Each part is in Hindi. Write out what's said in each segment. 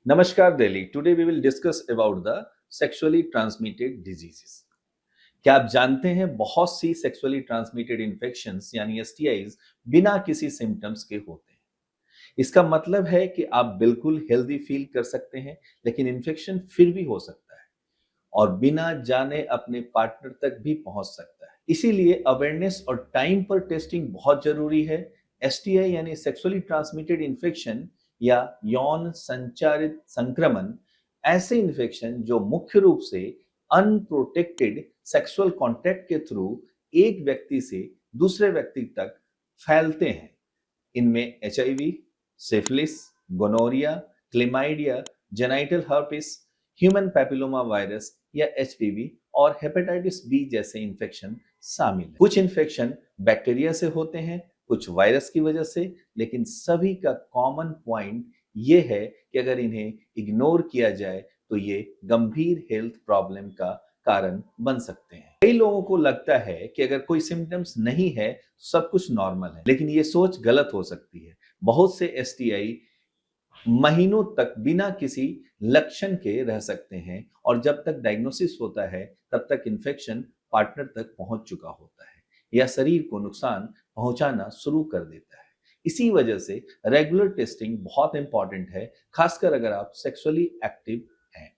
नमस्कार Delhi. Today we will discuss about the sexually transmitted diseases. क्या आप जानते हैं बहुत सी सेक्सुअली ट्रांसमिटेड इन्फेक्शंस यानी एसटीआईज बिना किसी सिम्टम्स के होते हैं। इसका मतलब है कि आप बिल्कुल हेल्दी फील कर सकते हैं, लेकिन इन्फेक्शन फिर भी हो सकता है और बिना जाने अपने पार्टनर तक भी पहुंच सकता है। इसीलिए अवेयरनेस और टाइम पर टेस्टिंग बहुत जरूरी है। एसटीआई यानी सेक्सुअली ट्रांसमिटेड इन्फेक्शन या यौन संचारित संक्रमण ऐसे इन्फेक्शन जो मुख्य रूप से अनप्रोटेक्टेड सेक्सुअल कांटेक्ट के थ्रू एक व्यक्ति से दूसरे व्यक्ति तक फैलते हैं। इनमें HIV, syphilis, gonorrhoea, chlamydia, genital herpes, human papilloma virus या एचपीवी और हेपेटाइटिस बी जैसे इन्फेक्शन शामिल हैं। कुछ इन्फेक्शन बैक्टीरिया से होते हैं, कुछ वायरस की वजह से, लेकिन सभी का कॉमन पॉइंट ये है कि अगर इन्हें इग्नोर किया जाए तो ये गंभीर हेल्थ प्रॉब्लम का कारण बन सकते हैं। कई लोगों को लगता है कि अगर कोई सिम्टम्स नहीं है तो सब कुछ नॉर्मल है, लेकिन ये सोच गलत हो सकती है। बहुत से एसटीआई महीनों तक बिना किसी लक्षण के रह सकते हैं और जब तक डायग्नोसिस होता है तब तक इन्फेक्शन पार्टनर तक पहुंच चुका होता है या शरीर को नुकसान पहुंचाना शुरू कर देता है। इसी वजह से रेगुलर टेस्टिंग बहुत इंपॉर्टेंट है, खासकर अगर आप सेक्सुअली एक्टिव हैं।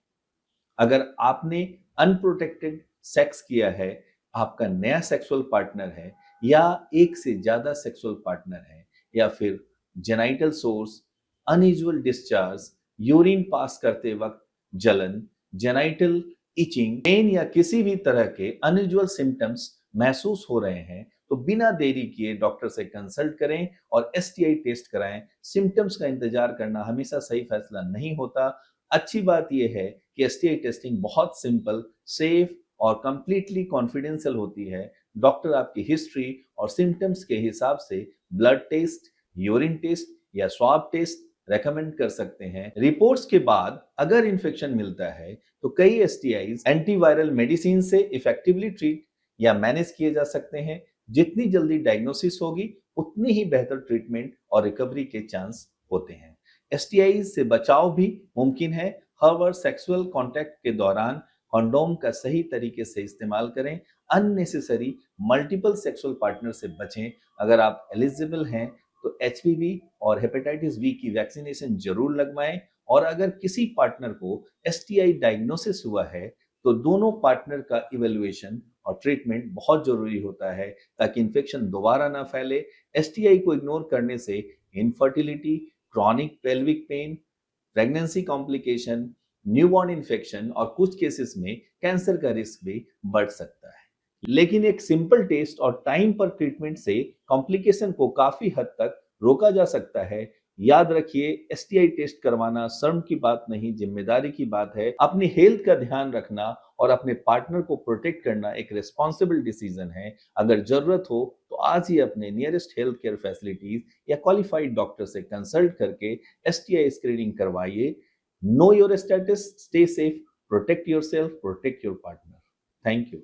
अगर आपने अनप्रोटेक्टेड सेक्स किया है, आपका नया सेक्सुअल पार्टनर है या एक से ज्यादा सेक्सुअल पार्टनर है, या फिर genital source, unusual discharge, urine pass करते वक्त जलन, जेनाइटल इचिंग, पेन या किसी भी तरह के अनयूजुअल सिम्टम्स महसूस हो रहे हैं तो बिना देरी किए डॉक्टर से कंसल्ट करें और एसटीआई टेस्ट कराएं। सिम्टम्स का इंतजार करना हमेशा सही फैसला नहीं होता। अच्छी बात यह है कि एसटीआई टेस्टिंग बहुत सिंपल, सेफ और कंप्लीटली कॉन्फिडेंशियल होती है। डॉक्टर आपकी हिस्ट्री और सिम्टम्स के हिसाब से ब्लड टेस्ट, यूरिन टेस्ट या स्वाब टेस्ट रेकमेंड कर सकते हैं। रिपोर्ट्स के बाद अगर इन्फेक्शन मिलता है तो कई एसटीआईज एंटीवायरल मेडिसिन से इफेक्टिवली ट्रीट या मैनेज किए जा सकते हैं। जितनी जल्दी डायग्नोसिस होगी उतनी ही बेहतर ट्रीटमेंट और रिकवरी के चांस होते हैं। एसटीआई से बचाव भी मुमकिन है। हर सेक्सुअल कांटेक्ट के दौरान कंडोम का सही तरीके से इस्तेमाल करें। अननेसेसरी मल्टीपल सेक्सुअल पार्टनर से बचें। अगर आप एलिजिबल हैं तो एचपीवी और हेपेटाइटिस बी की वैक्सीनेशन जरूर लगवाएं। और अगर किसी पार्टनर को एसटीआई डायग्नोसिस हुआ है तो दोनों पार्टनर का इवेल्युएशन और ट्रीटमेंट बहुत जरूरी होता है ताकि इन्फेक्शन दोबारा ना फैले। एसटीआई को इग्नोर करने से infertility, chronic pelvic pain, pregnancy complication, newborn infection और कुछ केसेस में कैंसर का रिस्क भी बढ़ सकता है। लेकिन एक सिंपल टेस्ट और टाइम पर ट्रीटमेंट से कॉम्प्लिकेशन को काफी हद तक रोका जा सकता है। याद रखिए, एसटीआई टेस्ट करवाना शर्म की बात नहीं, जिम्मेदारी की बात है। अपनी हेल्थ का ध्यान रखना और अपने पार्टनर को प्रोटेक्ट करना एक रिस्पॉन्सिबल डिसीजन है। अगर जरूरत हो तो आज ही अपने नियरेस्ट हेल्थ केयर फैसिलिटीज या क्वालिफाइड डॉक्टर से कंसल्ट करके एसटीआई स्क्रीनिंग करवाइए। Know your status, stay safe, protect your self, protect your partner. Thank you.